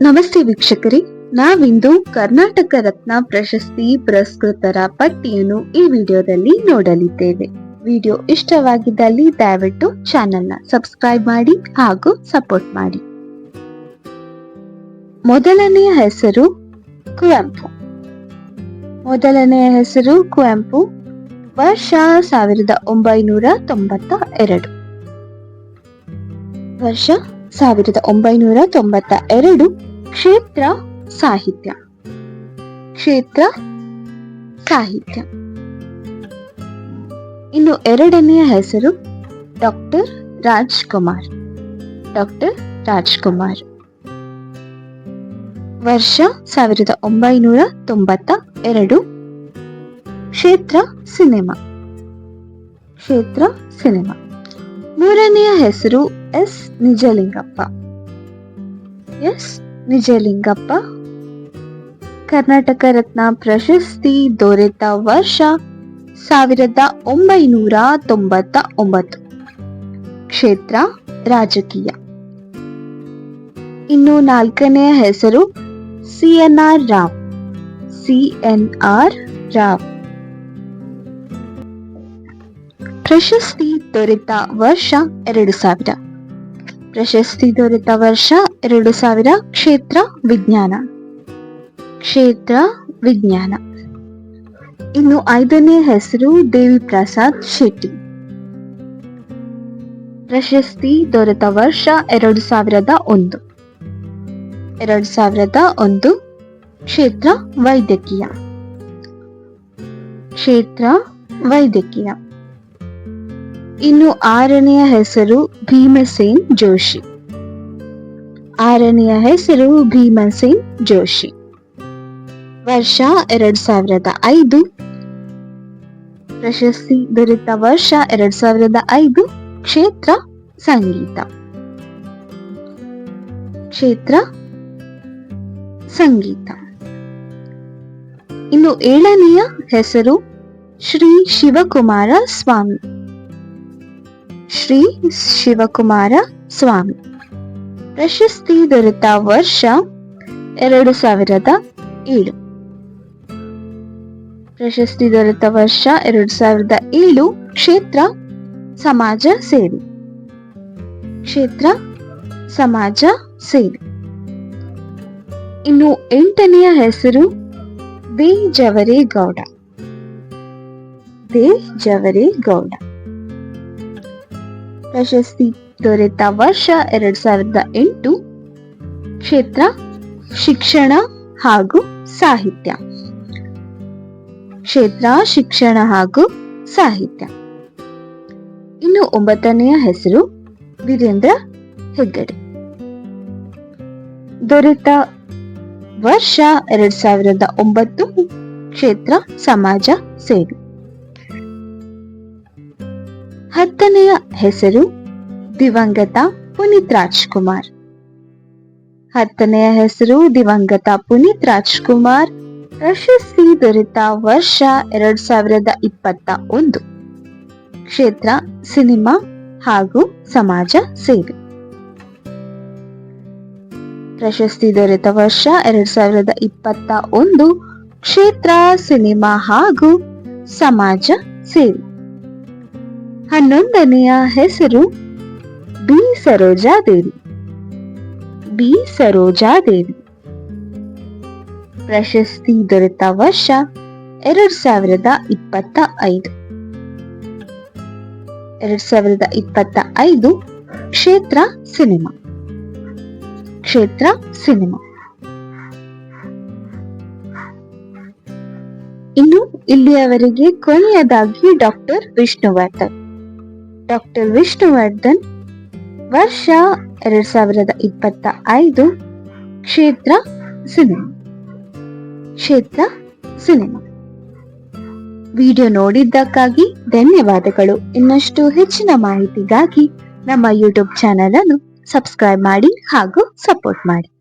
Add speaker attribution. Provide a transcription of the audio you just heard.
Speaker 1: ನಮಸ್ತೆ ವೀಕ್ಷಕರೇ, ನಾವಿಂದು ಕರ್ನಾಟಕ ರತ್ನ ಪ್ರಶಸ್ತಿ ಪುರಸ್ಕೃತರ ಪಟ್ಟಿಯನ್ನು ಈ ವಿಡಿಯೋದಲ್ಲಿ ನೋಡಲಿದ್ದೇವೆ. ವಿಡಿಯೋ ಇಷ್ಟವಾಗಿದ್ದಲ್ಲಿ ದಯವಿಟ್ಟು ಚಾನೆಲ್ನ ಸಬ್ಸ್ಕ್ರೈಬ್ ಮಾಡಿ ಹಾಗೂ ಸಪೋರ್ಟ್ ಮಾಡಿ. ಮೊದಲನೆಯ ಹೆಸರು ಕುವೆಂಪು. ವರ್ಷ 1992. ವರ್ಷ 1992. ಕ್ಷೇತ್ರ ಸಾಹಿತ್ಯ. ಇನ್ನು ಎರಡನೆಯ ಹೆಸರು ಡಾಕ್ಟರ್ ರಾಜ್ಕುಮಾರ್. ವರ್ಷ 1992. ಕ್ಷೇತ್ರ ಸಿನಿಮಾ. ಮೂರನೆಯ ಹೆಸರು ಎಸ್ ನಿಜಲಿಂಗಪ್ಪ. ಕರ್ನಾಟಕ ರತ್ನ ಪ್ರಶಸ್ತಿ ದೊರೆತ ವರ್ಷ 1999. ಕ್ಷೇತ್ರ ರಾಜಕೀಯ. ಇನ್ನು ನಾಲ್ಕನೆಯ ಹೆಸರು CNR ರಾವ್. ಪ್ರಶಸ್ತಿ ದೊರೆತ ವರ್ಷ 2000. ಕ್ಷೇತ್ರ ವಿಜ್ಞಾನ. ಇನ್ನು ಐದನೇ ಹೆಸರು ದೇವಿ ಪ್ರಸಾದ್ ಶೆಟ್ಟಿ. ಪ್ರಶಸ್ತಿ ದೊರೆತ ವರ್ಷ 2001. ಕ್ಷೇತ್ರ ವೈದ್ಯಕೀಯ. ಇನ್ನು ಆರನೆಯ ಹೆಸರು ಭೀಮಸೇನ್ ಜೋಶಿ. ವರ್ಷ 2005. ಪ್ರಶಸ್ತಿ ದೊರೆತ ವರ್ಷ 2005. ಕ್ಷೇತ್ರ ಸಂಗೀತ. ಇನ್ನು ಏಳನೆಯ ಹೆಸರು ಶ್ರೀ ಶಿವಕುಮಾರ ಸ್ವಾಮಿ. ಪ್ರಶಸ್ತಿ ದೊರೆತ ವರ್ಷ 2007. ಕ್ಷೇತ್ರ ಸಮಾಜ ಸೇವೆ. ಇನ್ನು ಎಂಟನೆಯ ಹೆಸರು ದೇ ಜವರೇಗೌಡ. ಪ್ರಶಸ್ತಿ ದೊರೆತ ವರ್ಷ 2008. ಕ್ಷೇತ್ರ ಶಿಕ್ಷಣ ಹಾಗೂ ಸಾಹಿತ್ಯ. ಇನ್ನು ಒಂಬತ್ತನೆಯ ಹೆಸರು ವೀರೇಂದ್ರ ಹೆಗ್ಗಡೆ. ದೊರೆತ ವರ್ಷ 2009. ಕ್ಷೇತ್ರ ಸಮಾಜ ಸೇವೆ. ಹತ್ತನೆಯ ಹೆಸರು ದಿವಂಗತ ಪುನೀತ್ ರಾಜ್ಕುಮಾರ್. ಪ್ರಶಸ್ತಿ ದೊರೆತ ವರ್ಷ 2021. ಕ್ಷೇತ್ರ ಸಿನಿಮಾ ಹಾಗೂ ಸಮಾಜ ಸೇವೆ. ಪ್ರಶಸ್ತಿ ದೊರೆತ ವರ್ಷ 2021. ಕ್ಷೇತ್ರ ಸಿನಿಮಾ ಹಾಗೂ ಸಮಾಜ ಸೇವೆ. 11ನೆಯ ಹೆಸರು ಬಿ ಸರೋಜಾದೇವಿ. ಪ್ರಶಸ್ತಿ ದೊರೆತ ವರ್ಷ 2025. ಕ್ಷೇತ್ರ ಸಿನಿಮಾ. ಇನ್ನು ಇಲ್ಲಿಯವರೆಗೆ ಕೊನೆಯದಾಗಿ ಡಾಕ್ಟರ್ ವಿಷ್ಣುವರ್ಧನ್. ವರ್ಷ 2025. ಕ್ಷೇತ್ರ ಸಿನಿಮಾ. ವಿಡಿಯೋ ನೋಡಿದ್ದಕ್ಕಾಗಿ ಧನ್ಯವಾದಗಳು. ಇನ್ನಷ್ಟು ಹೆಚ್ಚಿನ ಮಾಹಿತಿಗಾಗಿ ನಮ್ಮ ಯೂಟ್ಯೂಬ್ ಚಾನೆಲ್ ಅನ್ನು ಸಬ್ಸ್ಕ್ರೈಬ್ ಮಾಡಿ ಹಾಗೂ ಸಪೋರ್ಟ್ ಮಾಡಿ.